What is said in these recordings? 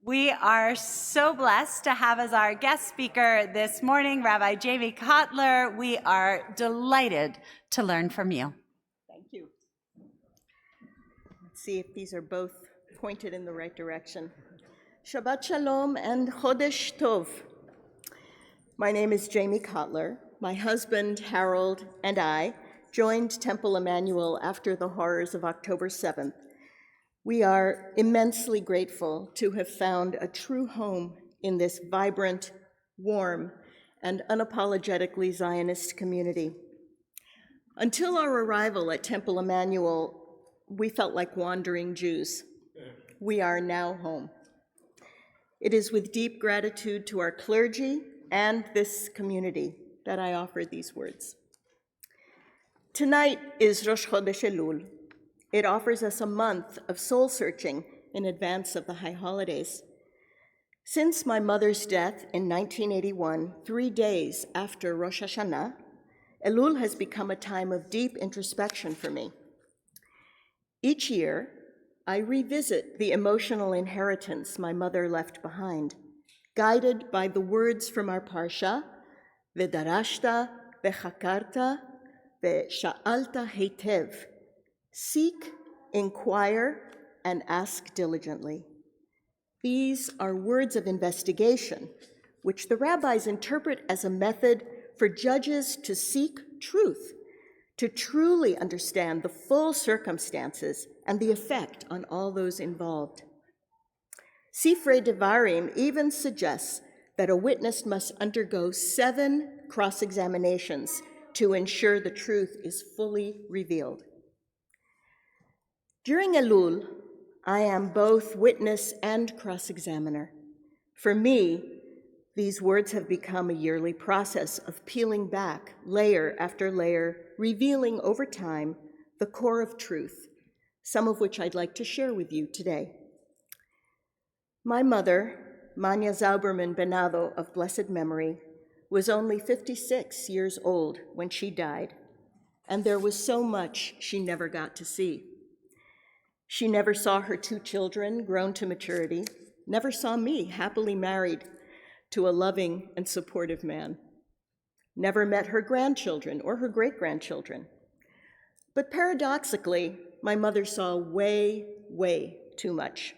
We are so blessed to have as our guest speaker this morning, Rabbi Jamie Kotler. We are delighted to learn from you. Thank you. Let's see if these are both pointed in the right direction. Shabbat Shalom and Chodesh Tov. My name is Jamie Kotler. My husband, Harold, and I joined Temple Emmanuel after the horrors of October 7th. We are immensely grateful to have found a true home in this vibrant, warm, and unapologetically Zionist community. Until our arrival at Temple Emmanuel, we felt like wandering Jews. We are now home. It is with deep gratitude to our clergy and this community that I offer these words. Tonight is Rosh Chodesh Elul. It offers us a month of soul-searching in advance of the high holidays. Since my mother's death in 1981, 3 days after Rosh Hashanah, Elul has become a time of deep introspection for me. Each year, I revisit the emotional inheritance my mother left behind, guided by the words from our parsha, V'darashta, v'chakarta, v'sha'alta heitev. Seek, inquire, and ask diligently. These are words of investigation, which the rabbis interpret as a method for judges to seek truth, to truly understand the full circumstances and the effect on all those involved. Sifrei Devarim even suggests that a witness must undergo 7 cross-examinations to ensure the truth is fully revealed. During Elul, I am both witness and cross-examiner. For me, these words have become a yearly process of peeling back layer after layer, revealing over time the core of truth, some of which I'd like to share with you today. My mother, Manya Zauberman Benado of blessed memory, was only 56 years old when she died, and there was so much she never got to see. She never saw her 2 children grown to maturity, never saw me happily married to a loving and supportive man, never met her grandchildren or her great-grandchildren. But paradoxically, my mother saw way, way too much.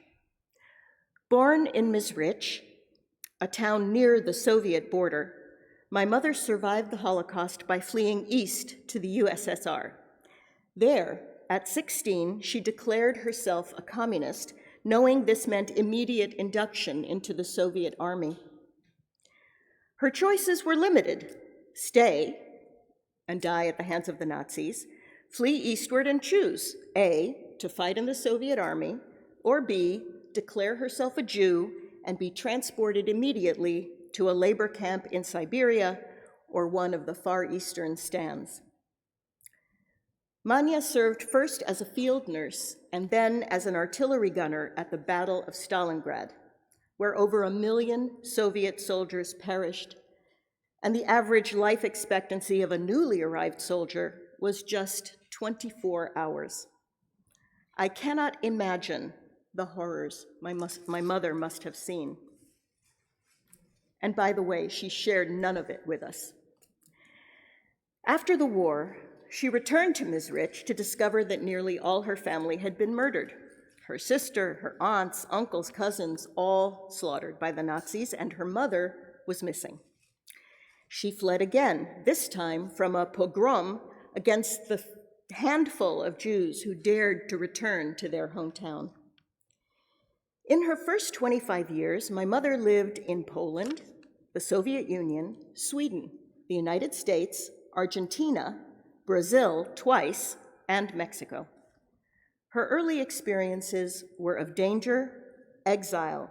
Born in Newbridge, a town near the Soviet border, my mother survived the Holocaust by fleeing east to the USSR. There, at 16, she declared herself a communist, knowing this meant immediate induction into the Soviet army. Her choices were limited: stay and die at the hands of the Nazis, flee eastward and choose, A, to fight in the Soviet army, or B, declare herself a Jew and be transported immediately to a labor camp in Siberia or one of the Far Eastern stands. Manya served first as a field nurse and then as an artillery gunner at the Battle of Stalingrad, where over 1 million Soviet soldiers perished, and the average life expectancy of a newly arrived soldier was just 24 hours. I cannot imagine the horrors my mother must have seen. And by the way, she shared none of it with us. After the war, she returned to Newbridge to discover that nearly all her family had been murdered. Her sister, her aunts, uncles, cousins, all slaughtered by the Nazis, and her mother was missing. She fled again, this time from a pogrom against the handful of Jews who dared to return to their hometown. In her first 25 years, my mother lived in Poland, the Soviet Union, Sweden, the United States, Argentina, Brazil twice, and Mexico. Her early experiences were of danger, exile,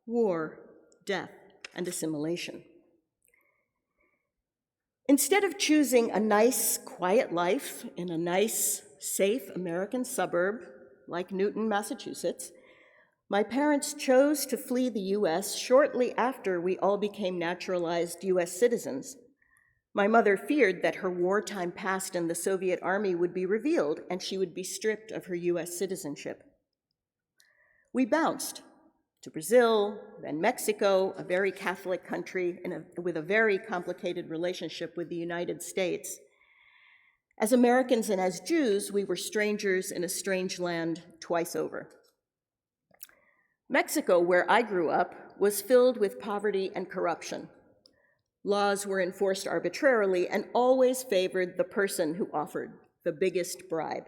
war, death, and assimilation. Instead of choosing a nice, quiet life in a nice, safe American suburb like Newton, Massachusetts, my parents chose to flee the US shortly after we all became naturalized US citizens. My mother feared that her wartime past in the Soviet army would be revealed and she would be stripped of her US citizenship. We bounced to Brazil, then Mexico, a very Catholic country with a very complicated relationship with the United States. As Americans and as Jews, we were strangers in a strange land twice over. Mexico, where I grew up, was filled with poverty and corruption. Laws were enforced arbitrarily and always favored the person who offered the biggest bribe,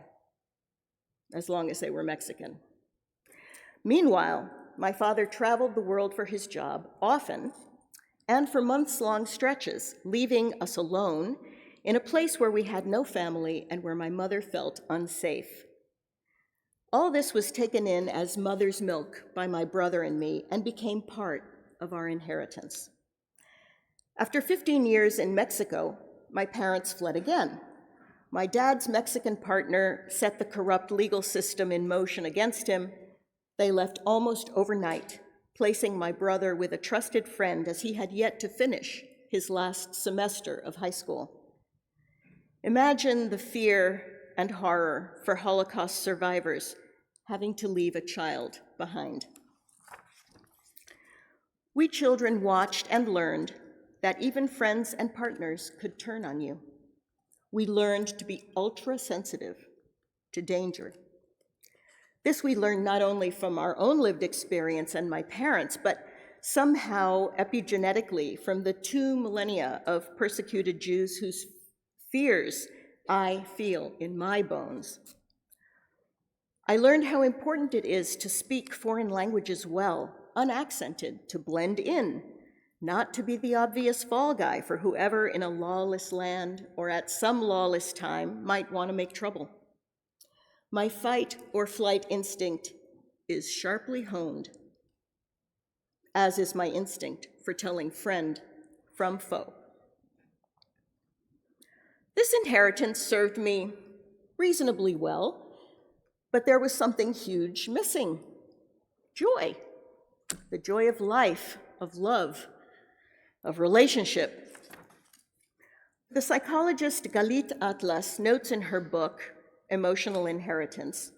as long as they were Mexican. Meanwhile, my father traveled the world for his job, often, and for months-long stretches, leaving us alone in a place where we had no family and where my mother felt unsafe. All this was taken in as mother's milk by my brother and me and became part of our inheritance. After 15 years in Mexico, my parents fled again. My dad's Mexican partner set the corrupt legal system in motion against him. They left almost overnight, placing my brother with a trusted friend as he had yet to finish his last semester of high school. Imagine the fear and horror for Holocaust survivors having to leave a child behind. We children watched and learned that even friends and partners could turn on you. We learned to be ultra-sensitive to danger. This we learned not only from our own lived experience and my parents, but somehow epigenetically from the 2 millennia of persecuted Jews whose fears I feel in my bones. I learned how important it is to speak foreign languages well, unaccented, to blend in, not to be the obvious fall guy for whoever in a lawless land or at some lawless time might want to make trouble. My fight or flight instinct is sharply honed, as is my instinct for telling friend from foe. This inheritance served me reasonably well, but there was something huge missing: joy, the joy of life, of love, of relationship. The psychologist Galit Atlas notes in her book, Emotional Inheritance,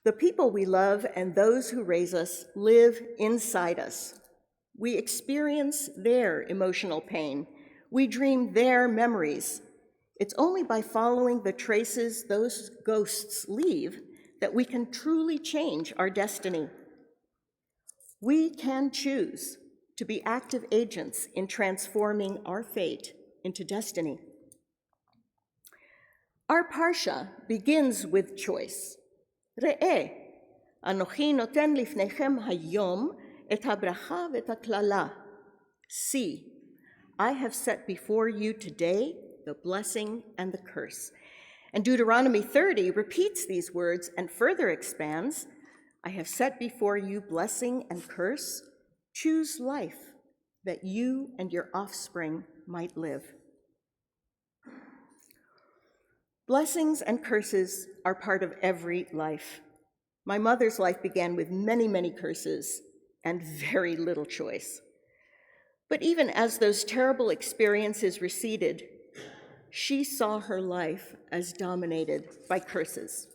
the people we love and those who raise us live inside us. We experience their emotional pain. We dream their memories. It's only by following the traces those ghosts leave that we can truly change our destiny. We can choose to be active agents in transforming our fate into destiny. Our parsha begins with choice. Re'eh, anochi noten lifnechem hayom et habracha v'et haklala. See, I have set before you today the blessing and the curse. And Deuteronomy 30 repeats these words and further expands, I have set before you blessing and curse. Choose life that you and your offspring might live. Blessings and curses are part of every life. My mother's life began with many, many curses and very little choice. But even as those terrible experiences receded, she saw her life as dominated by curses.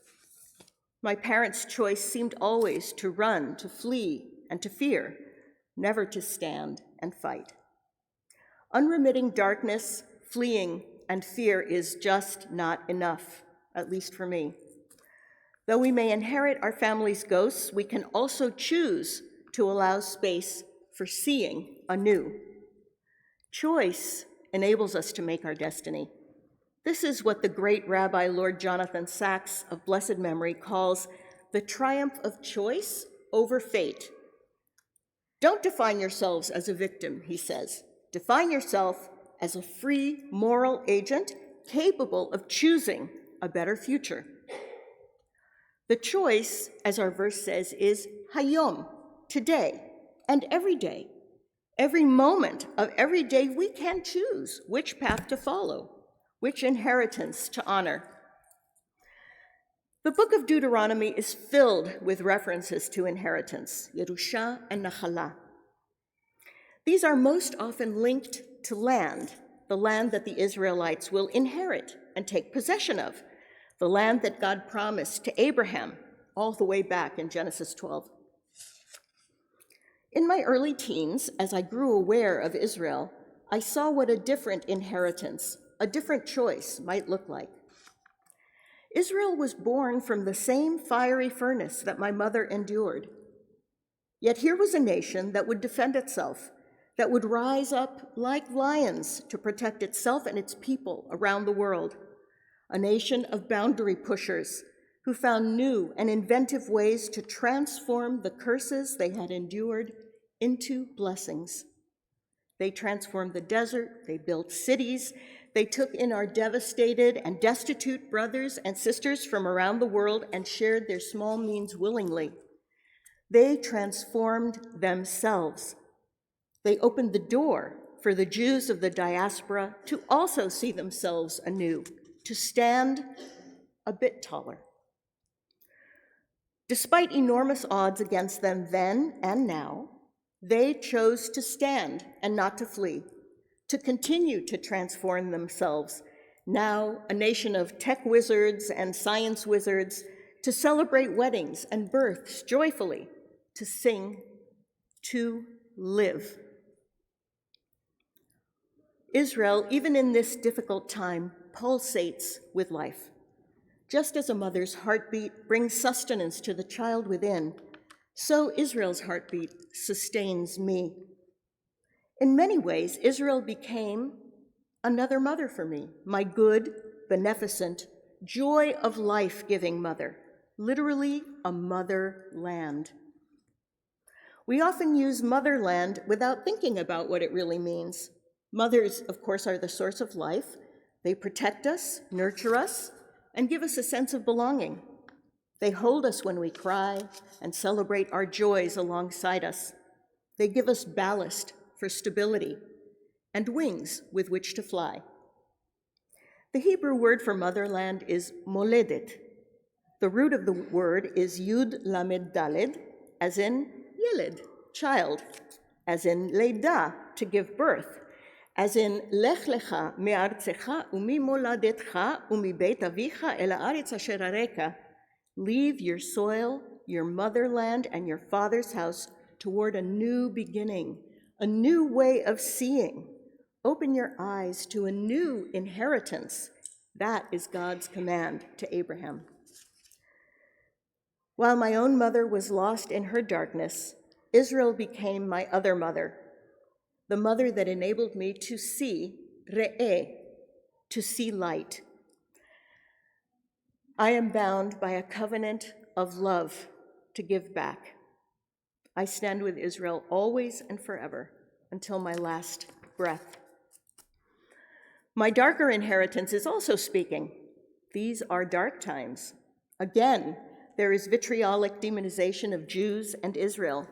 My parents' choice seemed always to run, to flee, and to fear, never to stand and fight. Unremitting darkness, fleeing, and fear is just not enough, at least for me. Though we may inherit our family's ghosts, we can also choose to allow space for seeing anew. Choice enables us to make our destiny. This is what the great Rabbi Lord Jonathan Sacks of blessed memory calls the triumph of choice over fate. Don't define yourselves as a victim, he says. Define yourself as a free moral agent capable of choosing a better future. The choice, as our verse says, is hayom, today, and every day. Every moment of every day we can choose which path to follow, which inheritance to honor. The book of Deuteronomy is filled with references to inheritance, Yerusha and Nachala. These are most often linked to land, the land that the Israelites will inherit and take possession of, the land that God promised to Abraham all the way back in Genesis 12. In my early teens, as I grew aware of Israel, I saw what a different inheritance, a different choice might look like. Israel was born from the same fiery furnace that my mother endured. Yet here was a nation that would defend itself, that would rise up like lions to protect itself and its people around the world, a nation of boundary pushers who found new and inventive ways to transform the curses they had endured into blessings. They transformed the desert, they built cities, they took in our devastated and destitute brothers and sisters from around the world and shared their small means willingly. They transformed themselves. They opened the door for the Jews of the diaspora to also see themselves anew, to stand a bit taller. Despite enormous odds against them then and now, they chose to stand and not to flee, to continue to transform themselves, now a nation of tech wizards and science wizards, to celebrate weddings and births joyfully, to sing, to live. Israel, even in this difficult time, pulsates with life. Just as a mother's heartbeat brings sustenance to the child within, so Israel's heartbeat sustains me. In many ways, Israel became another mother for me, my good, beneficent, joy of life-giving mother, literally a motherland. We often use motherland without thinking about what it really means. Mothers, of course, are the source of life. They protect us, nurture us, and give us a sense of belonging. They hold us when we cry and celebrate our joys alongside us. They give us ballast for stability and wings with which to fly. The Hebrew word for motherland is moledet. The root of the word is yud lamed daled, as in yeled, child, as in leida, to give birth, as in lech lecha me'artzecha u'mimoladetcha u'mibeit avicha el haaretz asher areka. Leave your soil, your motherland, and your father's house toward a new beginning, a new way of seeing. Open your eyes to a new inheritance. That is God's command to Abraham. While my own mother was lost in her darkness, Israel became my other mother, the mother that enabled me to see, re'eh, to see light. I am bound by a covenant of love to give back. I stand with Israel always and forever until my last breath. My darker inheritance is also speaking. These are dark times. Again, there is vitriolic demonization of Jews and Israel.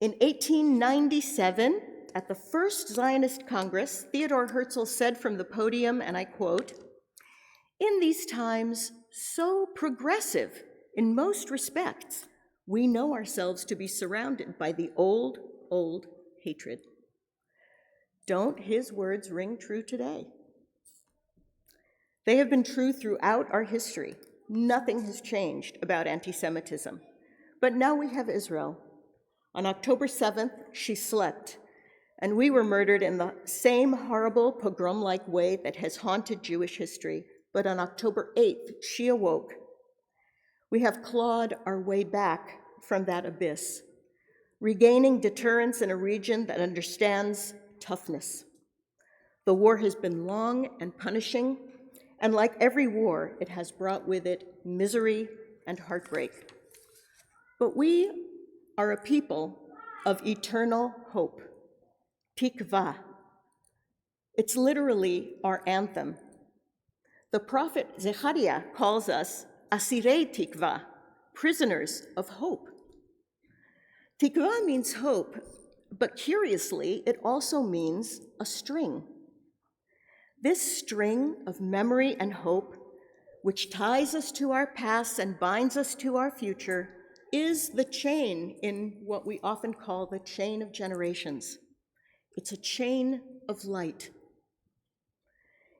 In 1897, at the first Zionist Congress, Theodor Herzl said from the podium, and I quote, "In these times, so progressive in most respects, we know ourselves to be surrounded by the old hatred." Don't his words ring true today? They have been true throughout our history. Nothing has changed about anti-Semitism. But now we have Israel. On October 7th, she slept, and we were murdered in the same horrible pogrom-like way that has haunted Jewish history. But on October 8th, she awoke. We have clawed our way back from that abyss, regaining deterrence in a region that understands toughness. The war has been long and punishing, and like every war, it has brought with it misery and heartbreak. But we are a people of eternal hope, tikva. It's literally our anthem. The prophet Zechariah calls us asirei tikva, prisoners of hope. Tikva means hope, but curiously, it also means a string. This string of memory and hope, which ties us to our past and binds us to our future, is the chain in what we often call the chain of generations. It's a chain of light.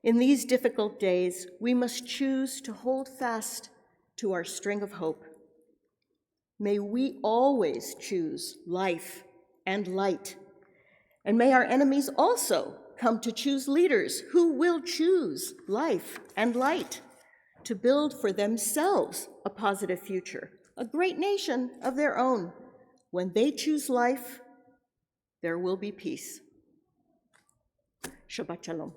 In these difficult days, we must choose to hold fast to our string of hope. May we always choose life and light. And may our enemies also come to choose leaders who will choose life and light to build for themselves a positive future, a great nation of their own. When they choose life, there will be peace. Shabbat Shalom.